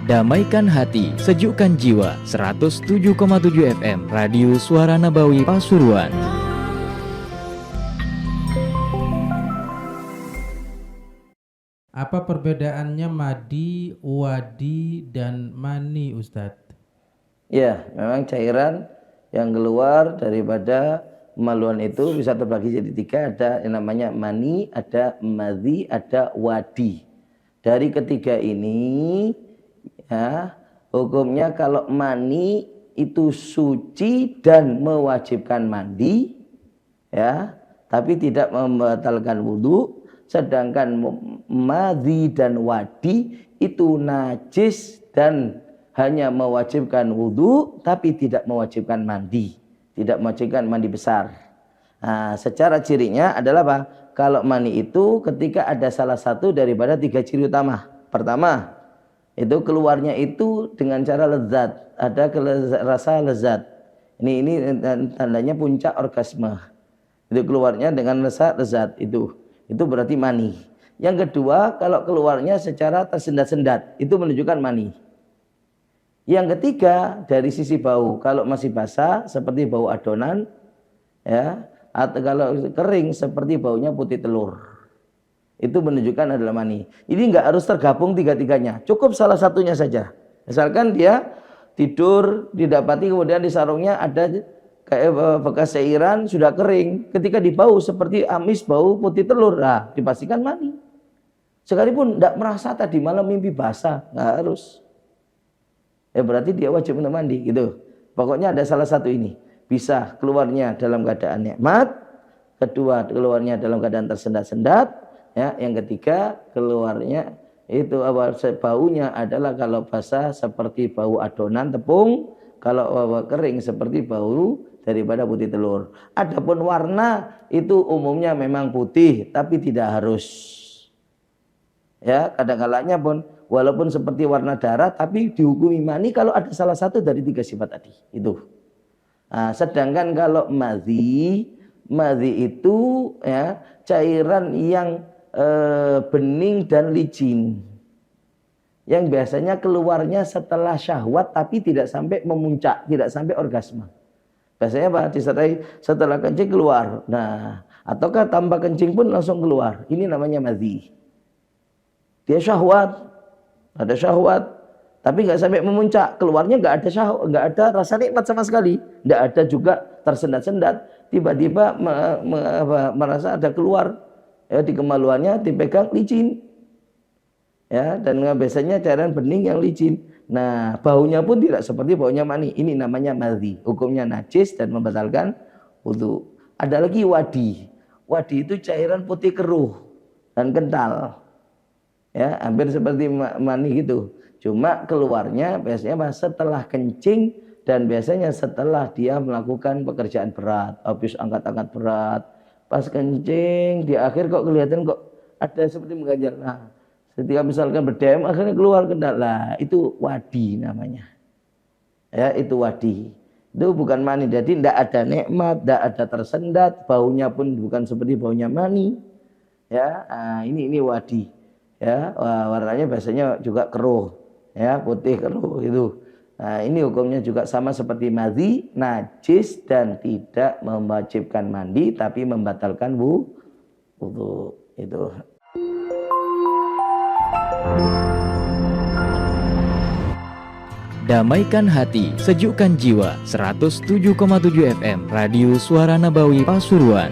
Damaikan hati, sejukkan jiwa. 107,7 FM Radio Suara Nabawi Pasuruan. Apa perbedaannya madi, wadi, dan mani, Ustadz? Ya, memang cairan yang keluar daripada kemaluan itu bisa terbagi jadi tiga. Ada yang namanya mani, ada madhi, ada wadi. Dari ketiga ini, ya, hukumnya kalau mani itu suci dan mewajibkan mandi, ya, tapi tidak membatalkan wudhu. Sedangkan madhi dan wadi itu najis dan hanya mewajibkan wudhu, tapi tidak mewajibkan mandi, tidak mewajibkan mandi besar. Nah, secara cirinya adalah apa? Kalau mani itu ketika ada salah satu daripada tiga ciri utama. Pertama, itu keluarnya itu dengan cara lezat, ada rasa lezat. Ini tandanya puncak orgasme. Itu keluarnya dengan rasa lezat itu berarti mani. Yang kedua, kalau keluarnya secara tersendat-sendat, itu menunjukkan mani. Yang ketiga, dari sisi bau, kalau masih basah seperti bau adonan, ya, atau kalau kering seperti baunya putih telur, itu menunjukkan adalah mani. Ini enggak harus tergabung tiga-tiganya, cukup salah satunya saja. Misalkan dia tidur, didapati kemudian di sarungnya ada kayak bekas cairan sudah kering, ketika dibau seperti amis bau putih telur, nah, dipastikan mani. Sekalipun tidak merasa tadi malam mimpi basah, nggak harus. Ya berarti dia wajib untuk mandi gitu. Pokoknya ada salah satu ini. Bisa keluarnya dalam keadaan nikmat, kedua keluarnya dalam keadaan tersendat-sendat, ya, yang ketiga keluarnya itu baunya adalah kalau basah seperti bau adonan tepung, kalau kering seperti bau daripada putih telur. Adapun warna itu umumnya memang putih, tapi tidak harus. Ya, kadang-kalanya pun walaupun seperti warna darah, tapi dihukumi mani kalau ada salah satu dari tiga sifat tadi. Itu. Nah, sedangkan kalau madhi itu ya cairan yang bening dan licin, yang biasanya keluarnya setelah syahwat tapi tidak sampai memuncak, tidak sampai orgasme. Biasanya apa? Disertai setelah kencing keluar. Nah, ataukah tanpa kencing pun langsung keluar. Ini namanya madhi. Dia syahwat, ada syahwat, tapi nggak sampai memuncak, keluarnya nggak ada syahwat, nggak ada rasa nikmat sama sekali, nggak ada juga tersendat-sendat, tiba-tiba merasa ada keluar, ya, di kemaluannya dipegang licin, ya, dan biasanya cairan bening yang licin. Nah, baunya pun tidak seperti baunya mani. Ini namanya madhi, hukumnya najis dan membatalkan wudhu. Ada lagi wadi. Wadi itu cairan putih keruh dan kental. Ya, hampir seperti mani gitu. Cuma keluarnya biasanya setelah kencing dan biasanya setelah dia melakukan pekerjaan berat, habis angkat-angkat berat, pas kencing di akhir kok kelihatan kok ada seperti mengganjal. Nah, ketika misalkan berdem akhirnya keluar kendala, itu wadi namanya. Ya, itu wadi. Itu bukan mani. Jadi tidak ada nikmat, tidak ada tersendat, baunya pun bukan seperti baunya mani. Ya, nah, ini wadi. Ya, warnanya biasanya juga keruh, ya, putih keruh itu. Nah, ini hukumnya juga sama seperti madhi, najis dan tidak mewajibkan mandi tapi membatalkan wudhu itu. Damaikan hati, sejukkan jiwa. 107,7 FM Radio Suara Nabawi Pasuruan.